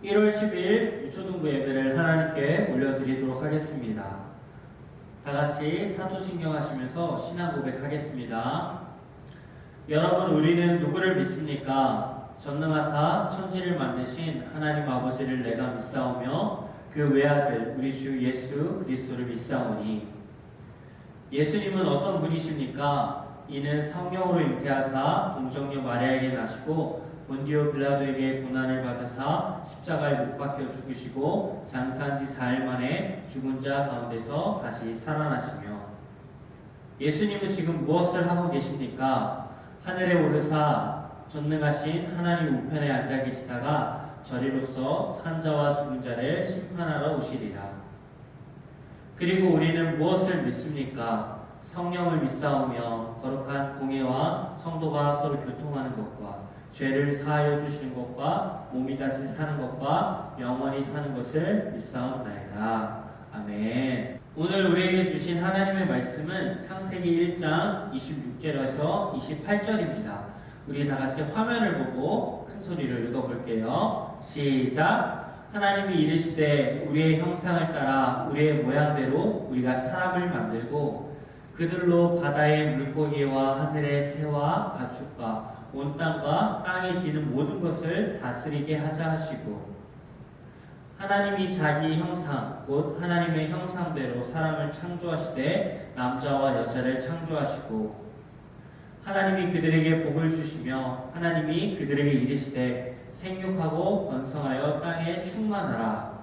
1월 10일 유초등부 예배를 하나님께 올려드리도록 하겠습니다. 다 같이 사도신경 하시면서 신앙 고백하겠습니다. 여러분, 우리는 누구를 믿습니까? 전능하사 천지를 만드신 하나님 아버지를 내가 믿사오며 그 외아들 우리 주 예수 그리스도를 믿사오니. 예수님은 어떤 분이십니까? 이는 성령으로 잉태하사 동정녀 마리아에게 나시고 본디오 빌라도에게 고난을 받으사 십자가에 못 박혀 죽으시고 장사한 지 4일 만에 죽은 자 가운데서 다시 살아나시며. 예수님은 지금 무엇을 하고 계십니까? 하늘에 오르사 전능하신 하나님 우편에 앉아 계시다가 저리로서 산 자와 죽은 자를 심판하러 오시리라. 그리고 우리는 무엇을 믿습니까? 성령을 믿사오며 거룩한 공예와 성도가 서로 교통하는 것과 죄를 사하여 주시는 것과 몸이 다시 사는 것과 영원히 사는 것을 믿사옵나이다. 아멘. 오늘 우리에게 주신 하나님의 말씀은 창세기 1장 26절에서 28절입니다. 우리 다 같이 화면을 보고 큰 소리로 읽어볼게요. 시작. 하나님이 이르시되 우리의 형상을 따라 우리의 모양대로 우리가 사람을 만들고 그들로 바다의 물고기와 하늘의 새와 가축과 온 땅과 땅에 기는 모든 것을 다스리게 하자 하시고. 하나님이 자기 형상 곧 하나님의 형상대로 사람을 창조하시되 남자와 여자를 창조하시고 하나님이 그들에게 복을 주시며 하나님이 그들에게 이르시되 생육하고 번성하여 땅에 충만하라.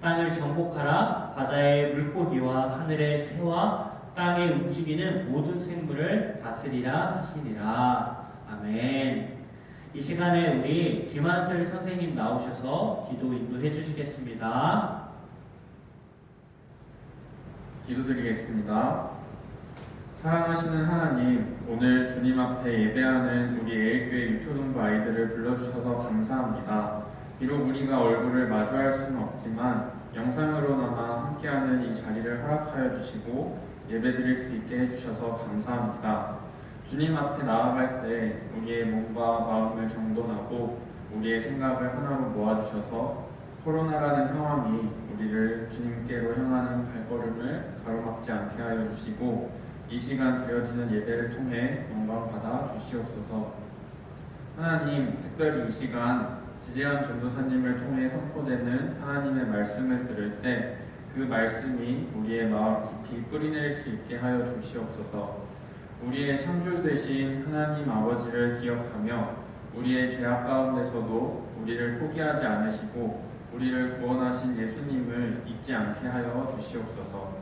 땅을 정복하라. 바다의 물고기와 하늘의 새와 땅에 움직이는 모든 생물을 다스리라 하시니라. 아멘. 이 시간에 우리 김한슬 선생님 나오셔서 기도 인도해 주시겠습니다. 기도드리겠습니다. 사랑하시는 하나님, 오늘 주님 앞에 예배하는 우리 애일교회 유초등부 아이들을 불러주셔서 감사합니다. 비록 우리가 얼굴을 마주할 수는 없지만 영상으로나마 함께하는 이 자리를 허락하여 주시고 예배드릴 수 있게 해주셔서 감사합니다. 주님 앞에 나아갈 때 우리의 몸과 마음을 정돈하고 우리의 생각을 하나로 모아주셔서 코로나라는 상황이 우리를 주님께로 향하는 발걸음을 가로막지 않게 하여 주시고 이 시간 드려지는 예배를 통해 영광 받아 주시옵소서. 하나님, 특별히 이 시간 지재현 전도사님을 통해 선포되는 하나님의 말씀을 들을 때 그 말씀이 우리의 마음 깊이 뿌리내릴 수 있게 하여 주시옵소서. 우리의 창조 되신 하나님 아버지를 기억하며 우리의 죄악 가운데서도 우리를 포기하지 않으시고 우리를 구원하신 예수님을 잊지 않게 하여 주시옵소서.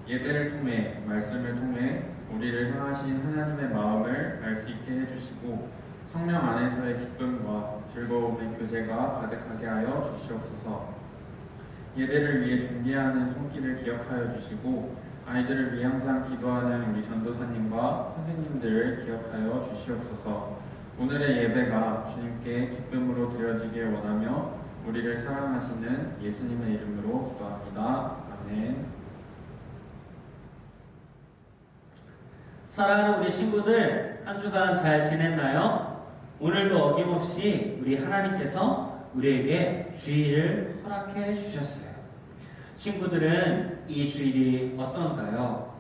예배를 통해 말씀을 통해 우리를 향하신 하나님의 마음을 알 수 있게 해주시고 성령 안에서의 기쁨과 즐거움의 교제가 가득하게 하여 주시옵소서. 예배를 위해 준비하는 손길을 기억하여 주시고 아이들을 위해 항상 기도하는 우리 전도사님과 선생님들을 기억하여 주시옵소서. 오늘의 예배가 주님께 기쁨으로 드려지길 원하며 우리를 사랑하시는 예수님의 이름으로 기도합니다. 아멘. 사랑하는 우리 친구들, 한 주간 잘 지냈나요? 오늘도 어김없이 우리 하나님께서 우리에게 주일을 허락해 주셨어요. 친구들은 이 주일이 어떤가요?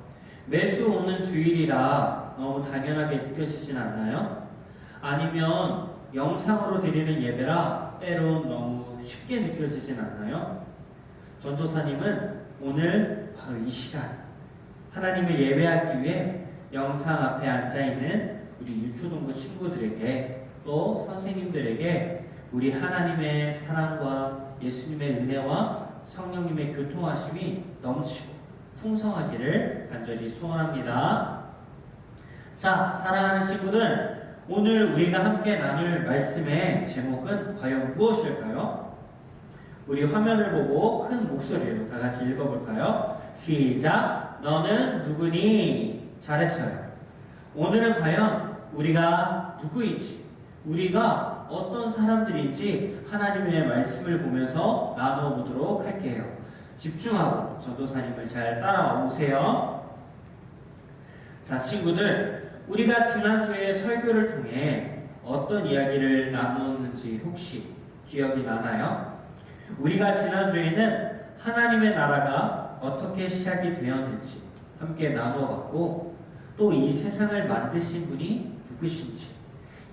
매주 오는 주일이라 너무 당연하게 느껴지진 않나요? 아니면 영상으로 드리는 예배라 때론 너무 쉽게 느껴지진 않나요? 전도사님은 오늘 바로 이 시간 하나님을 예배하기 위해 영상 앞에 앉아있는 우리 유초동부 친구들에게 또 선생님들에게 우리 하나님의 사랑과 예수님의 은혜와 성령님의 교통하심이 넘치고 풍성하기를 간절히 소원합니다. 자, 사랑하는 친구들, 오늘 우리가 함께 나눌 말씀의 제목은 과연 무엇일까요? 우리 화면을 보고 큰 목소리로 다 같이 읽어볼까요? 시작! 너는 누구니? 잘했어요. 오늘은 과연 우리가 누구인지, 우리가 어떤 사람들인지 하나님의 말씀을 보면서 나누어 보도록 할게요. 집중하고 전도사님을 잘 따라오세요. 자, 친구들, 우리가 지난주에 설교를 통해 어떤 이야기를 나누었는지 혹시 기억이 나나요? 우리가 지난주에는 하나님의 나라가 어떻게 시작이 되었는지 함께 나누어 봤고, 또 이 세상을 만드신 분이 누구신지,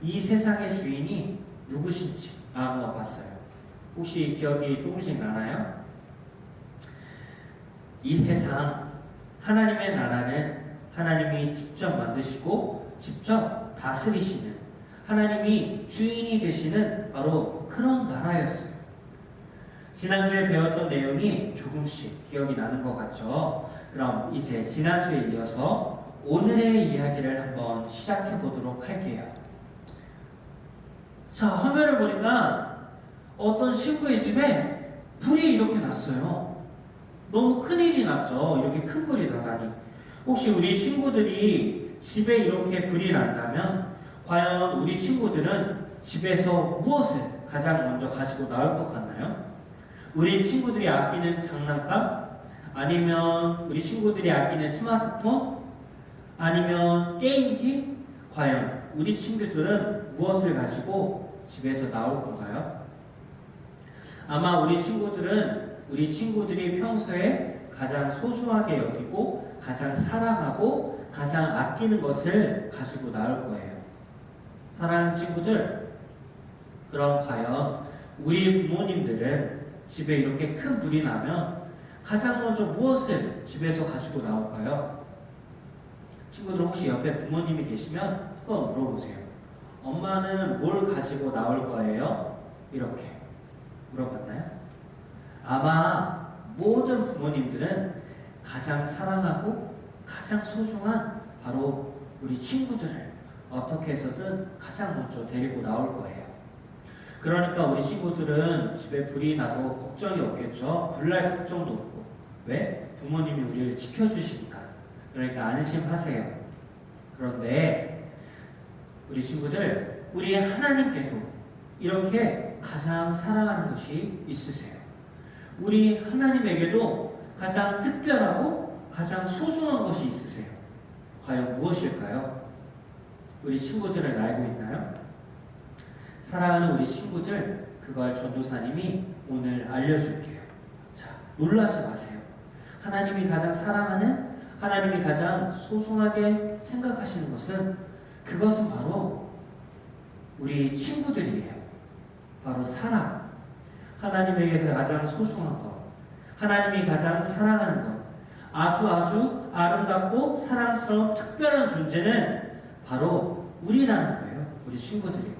이 세상의 주인이 누구신지 나누어 봤어요. 혹시 기억이 조금씩 나나요? 이 세상, 하나님의 나라는 하나님이 직접 만드시고 직접 다스리시는, 하나님이 주인이 되시는 바로 그런 나라였어요. 지난주에 배웠던 내용이 조금씩 기억이 나는 것 같죠? 그럼 이제 지난주에 이어서 오늘의 이야기를 한번 시작해 보도록 할게요. 자, 화면을 보니까 어떤 친구의 집에 불이 이렇게 났어요. 너무 큰일이 났죠. 이렇게 큰 불이 나다니. 혹시 우리 친구들이 집에 이렇게 불이 난다면 과연 우리 친구들은 집에서 무엇을 가장 먼저 가지고 나올 것 같나요? 우리 친구들이 아끼는 장난감? 아니면 우리 친구들이 아끼는 스마트폰? 아니면 게임기? 과연 우리 친구들은 무엇을 가지고 집에서 나올 건가요? 아마 우리 친구들이 평소에 가장 소중하게 여기고 가장 사랑하고 가장 아끼는 것을 가지고 나올 거예요. 사랑하는 친구들, 그럼 과연 우리 부모님들은 집에 이렇게 큰 불이 나면 가장 먼저 무엇을 집에서 가지고 나올까요? 친구들 혹시 옆에 부모님이 계시면 한번 물어보세요. 엄마는 뭘 가지고 나올 거예요? 이렇게 물어봤나요? 아마 모든 부모님들은 가장 사랑하고 가장 소중한 바로 우리 친구들을 어떻게 해서든 가장 먼저 데리고 나올 거예요. 그러니까 우리 친구들은 집에 불이 나도 걱정이 없겠죠. 불날 걱정도 없고. 왜? 부모님이 우리를 지켜주시니까. 그러니까 안심하세요. 그런데 우리 친구들, 우리 하나님께도 이렇게 가장 사랑하는 것이 있으세요. 우리 하나님에게도 가장 특별하고 가장 소중한 것이 있으세요. 과연 무엇일까요? 우리 친구들은 알고 있나요? 사랑하는 우리 친구들, 그걸 전도사님이 오늘 알려줄게요. 자, 놀라지 마세요. 하나님이 가장 사랑하는, 하나님이 가장 소중하게 생각하시는 것은, 그것은 바로 우리 친구들이에요. 바로 사랑. 하나님에게 가장 소중한 것, 하나님이 가장 사랑하는 것, 아주 아름답고 사랑스러운 특별한 존재는 바로 우리라는 거예요. 우리 친구들이고.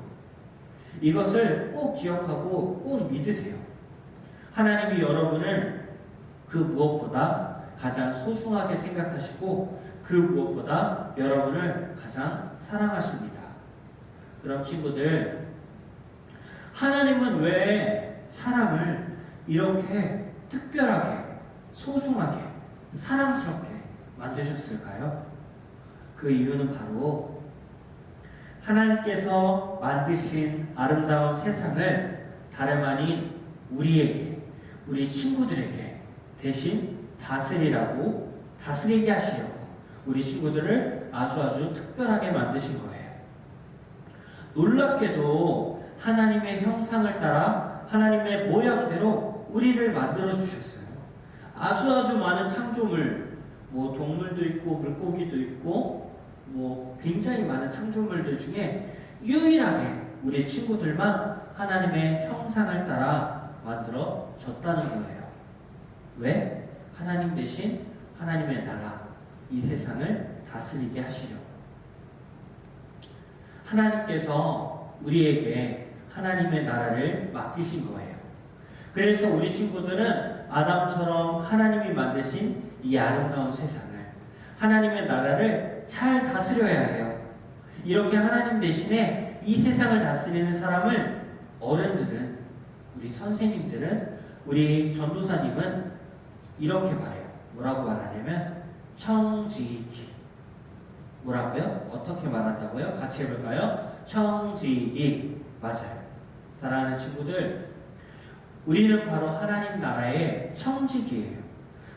이것을 꼭 기억하고 꼭 믿으세요. 하나님이 여러분을 그 무엇보다 가장 소중하게 생각하시고 그 무엇보다 여러분을 가장 사랑하십니다. 그럼 친구들, 하나님은 왜 사람을 이렇게 특별하게, 소중하게, 사랑스럽게 만드셨을까요? 그 이유는 바로 하나님께서 만드신 아름다운 세상을 다름 아닌 우리에게, 우리 친구들에게 대신 다스리게 하시려고 우리 친구들을 아주 특별하게 만드신 거예요. 놀랍게도 하나님의 형상을 따라 하나님의 모양대로 우리를 만들어 주셨어요. 아주 많은 창조물, 동물도 있고 물고기도 있고 굉장히 많은 창조물들 중에 유일하게 우리 친구들만 하나님의 형상을 따라 만들어졌다는 거예요. 왜? 하나님 대신 하나님의 나라, 이 세상을 다스리게 하시려고. 하나님께서 우리에게 하나님의 나라를 맡기신 거예요. 그래서 우리 친구들은 아담처럼 하나님이 만드신 이 아름다운 세상을, 하나님의 나라를 잘 다스려야 해요. 이렇게 하나님 대신에 이 세상을 다스리는 사람을 어른들은, 우리 선생님들은, 우리 전도사님은 이렇게 말해요. 뭐라고 말하냐면 청지기. 뭐라고요? 어떻게 말한다고요? 같이 해볼까요? 청지기. 맞아요. 사랑하는 친구들, 우리는 바로 하나님 나라의 청지기예요.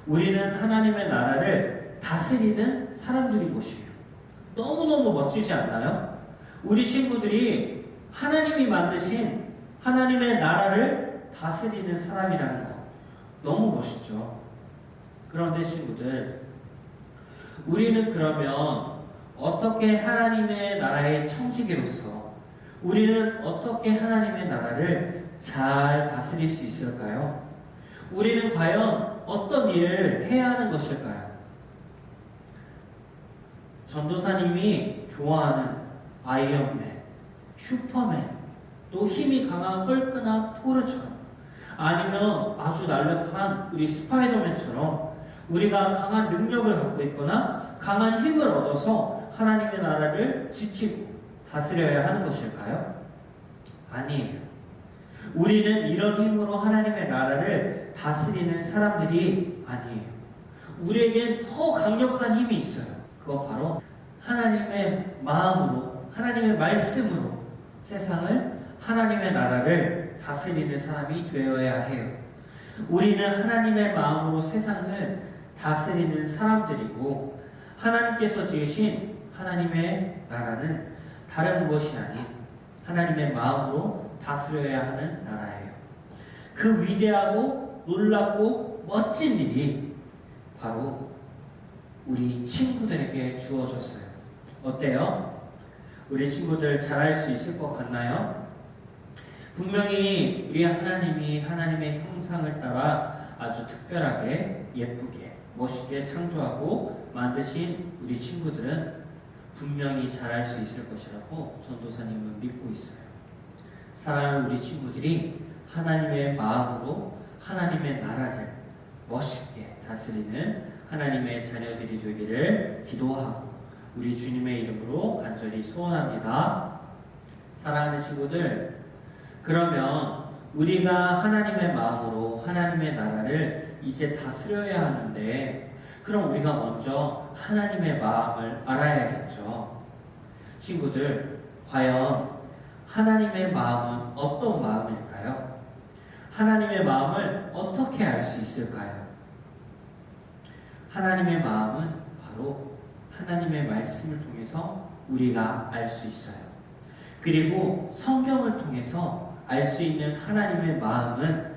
우리는 하나님의 나라를 다스리는 사람들인 것이에요. 너무너무 멋지지 않나요? 우리 친구들이 하나님이 만드신 하나님의 나라를 다스리는 사람이라는 것. 너무 멋있죠. 그런데 친구들, 우리는 그러면 어떻게 하나님의 나라의 청지기로서 우리는 어떻게 하나님의 나라를 잘 다스릴 수 있을까요? 우리는 과연 어떤 일을 해야 하는 것일까요? 전도사님이 좋아하는 아이언맨, 슈퍼맨, 또 힘이 강한 헐크나 토르처럼, 아니면 아주 날렵한 우리 스파이더맨처럼 우리가 강한 능력을 갖고 있거나 강한 힘을 얻어서 하나님의 나라를 지키고 다스려야 하는 것일까요? 아니에요. 우리는 이런 힘으로 하나님의 나라를 다스리는 사람들이 아니에요. 우리에겐 더 강력한 힘이 있어요. 그건 바로 하나님의 마음으로, 하나님의 말씀으로 세상을, 하나님의 나라를 다스리는 사람이 되어야 해요. 우리는 하나님의 마음으로 세상을 다스리는 사람들이고, 하나님께서 지으신 하나님의 나라는 다른 무엇이 아닌 하나님의 마음으로 다스려야 하는 나라예요. 그 위대하고 놀랍고 멋진 일이 바로 우리 친구들에게 주어졌어요. 어때요? 우리 친구들 잘할 수 있을 것 같나요? 분명히 우리 하나님이 하나님의 형상을 따라 아주 특별하게 예쁘게 멋있게 창조하고 만드신 우리 친구들은 분명히 잘할 수 있을 것이라고 전도사님은 믿고 있어요. 사랑하는 우리 친구들이 하나님의 마음으로 하나님의 나라를 멋있게 다스리는 하나님의 자녀들이 되기를 기도하고 우리 주님의 이름으로 간절히 소원합니다. 사랑하는 친구들, 그러면 우리가 하나님의 마음으로 하나님의 나라를 이제 다스려야 하는데, 그럼 우리가 먼저 하나님의 마음을 알아야겠죠. 친구들, 과연 하나님의 마음은 어떤 마음일까요? 하나님의 마음을 어떻게 알 수 있을까요? 하나님의 마음은 바로 하나님의 말씀을 통해서 우리가 알 수 있어요. 그리고 성경을 통해서 알 수 있는 하나님의 마음은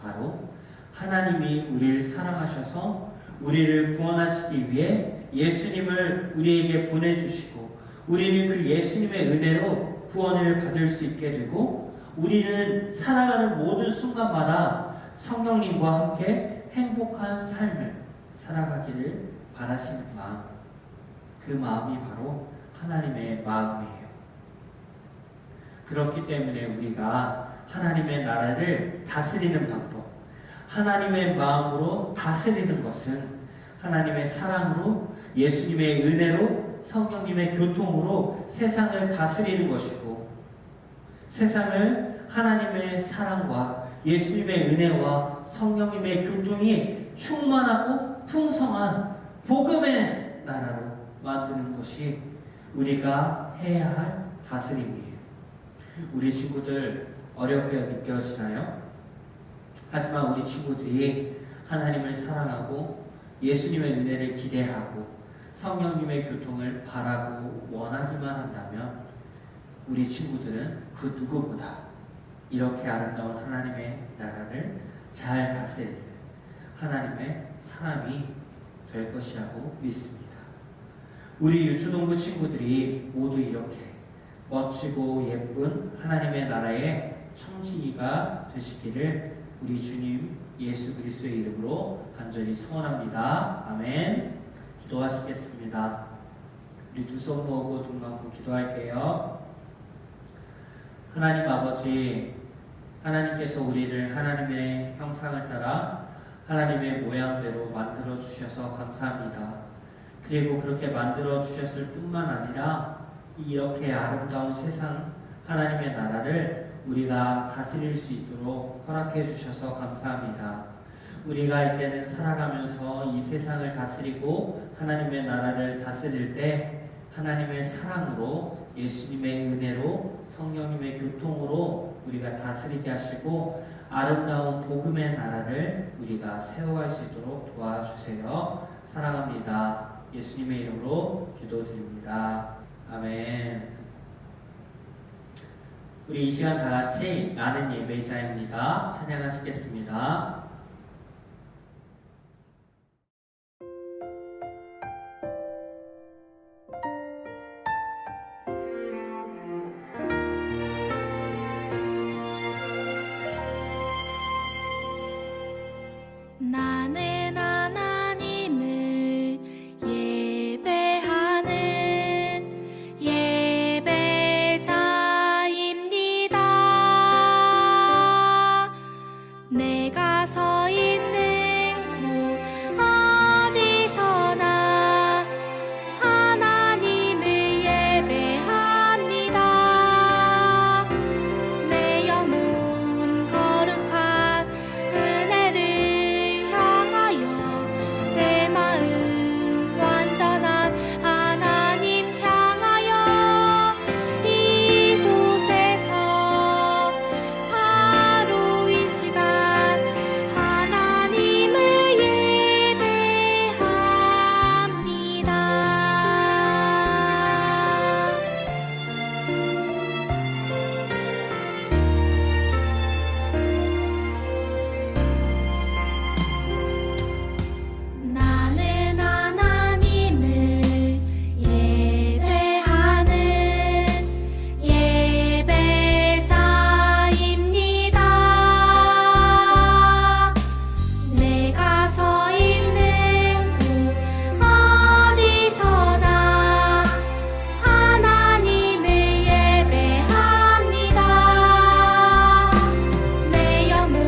바로 하나님이 우리를 사랑하셔서 우리를 구원하시기 위해 예수님을 우리에게 보내주시고, 우리는 그 예수님의 은혜로 구원을 받을 수 있게 되고, 우리는 살아가는 모든 순간마다 성령님과 함께 행복한 삶을 살아가기를 바라시는 마음, 그 마음이 바로 하나님의 마음이에요. 그렇기 때문에 우리가 하나님의 나라를 다스리는 방법, 하나님의 마음으로 다스리는 것은 하나님의 사랑으로, 예수님의 은혜로, 성령님의 교통으로 세상을 다스리는 것이고, 세상을 하나님의 사랑과 예수님의 은혜와 성령님의 교통이 충만하고 풍성한 복음의 나라로 만드는 것이 우리가 해야 할 다스림이에요. 우리 친구들 어렵게 느껴지나요? 하지만 우리 친구들이 하나님을 사랑하고 예수님의 은혜를 기대하고 성령님의 교통을 바라고 원하기만 한다면 우리 친구들은 그 누구보다 이렇게 아름다운 하나님의 나라를 잘 다스리는 하나님의 사람이 될 것이라고 믿습니다. 우리 유초동부 친구들이 모두 이렇게 멋지고 예쁜 하나님의 나라의 청지기가 되시기를 우리 주님 예수 그리스도의 이름으로 간절히 소원합니다. 아멘. 기도하시겠습니다. 우리 두 손 모으고 눈 감고 기도할게요. 하나님 아버지, 하나님께서 우리를 하나님의 형상을 따라 하나님의 모양대로 만들어 주셔서 감사합니다. 그리고 그렇게 만들어 주셨을 뿐만 아니라 이렇게 아름다운 세상 하나님의 나라를 우리가 다스릴 수 있도록 허락해 주셔서 감사합니다. 우리가 이제는 살아가면서 이 세상을 다스리고 하나님의 나라를 다스릴 때 하나님의 사랑으로, 예수님의 은혜로, 성령님의 교통으로 우리가 다스리게 하시고 아름다운 복음의 나라를 우리가 세워갈 수 있도록 도와주세요. 사랑합니다. 예수님의 이름으로 기도드립니다. 아멘. 우리 이 시간 다 같이 나는 예배자입니다. 찬양하시겠습니다. 나는 하나님을 예배하는 예배자입니다. 내가 서 있는 곳 어디서나 하나님을 예배합니다. 내 영혼 거룩한 은혜를 내 마음 완전한 하나님 향하여 이곳에서 바로 이 시간 하나님을 예배합니다. 나는 하나님을 예배하는 예배자입니다. 내가 서 있는 곳 어디서나 하나님을 예배합니다. 내 영혼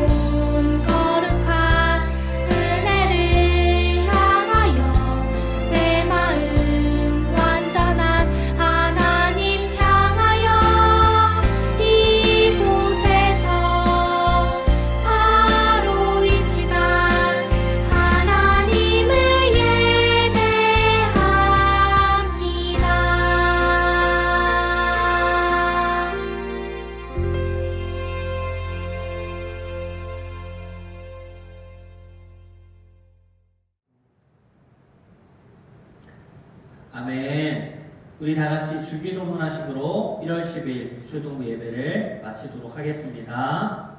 거룩한 은혜를 향하여 내 마음 완전한 하나님 향하여 이곳에서 바로 이 시간 하나님을 예배합니다. 아멘. 우리 다 같이 주기도문 하심으로 1월 10일 유초동부 예배를 마치도록 하겠습니다.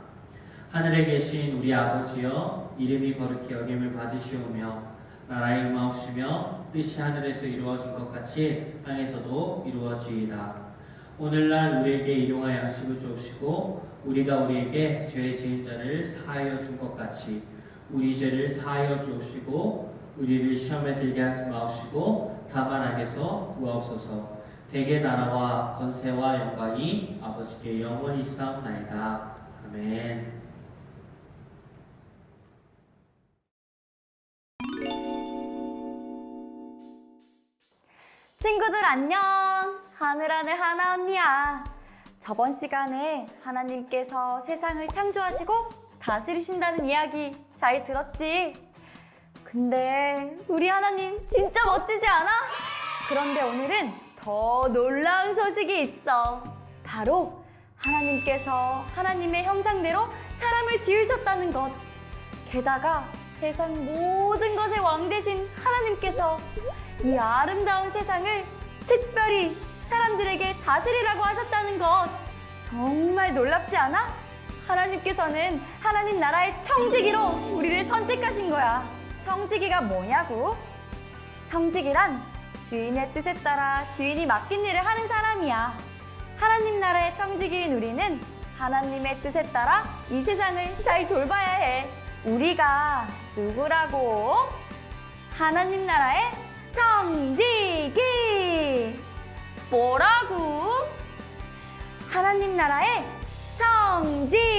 하늘에 계신 우리 아버지여, 이름이 거룩히 여김을 받으시오며 나라의 임하옵시며 뜻이 하늘에서 이루어진 것 같이 땅에서도 이루어지이다. 오늘날 우리에게 일용할 양식을 주옵시고 우리가 우리에게 죄 지은 자를 사하여 준 것 같이 우리 죄를 사하여 주옵시고 우리를 시험에 들게 하지 마옵시고 다만 악에서 구하옵소서. 대개 나라와 권세와 영광이 아버지께 영원히 있사옵나이다. 아멘. 친구들 안녕! 하늘하늘 하나 언니야. 저번 시간에 하나님께서 세상을 창조하시고 다스리신다는 이야기 잘 들었지? 근데 우리 하나님 진짜 멋지지 않아? 그런데 오늘은 더 놀라운 소식이 있어. 바로 하나님께서 하나님의 형상대로 사람을 지으셨다는 것. 게다가 세상 모든 것의 왕 되신 하나님께서 이 아름다운 세상을 특별히 사람들에게 다스리라고 하셨다는 것. 정말 놀랍지 않아? 하나님께서는 하나님 나라의 청지기로 우리를 선택하신 거야. 청지기가 뭐냐고? 청지기란 주인의 뜻에 따라 주인이 맡긴 일을 하는 사람이야. 하나님 나라의 청지기인 우리는 하나님의 뜻에 따라 이 세상을 잘 돌봐야 해. 우리가 누구라고? 하나님 나라의 청지기! 뭐라고? 하나님 나라의 청지기!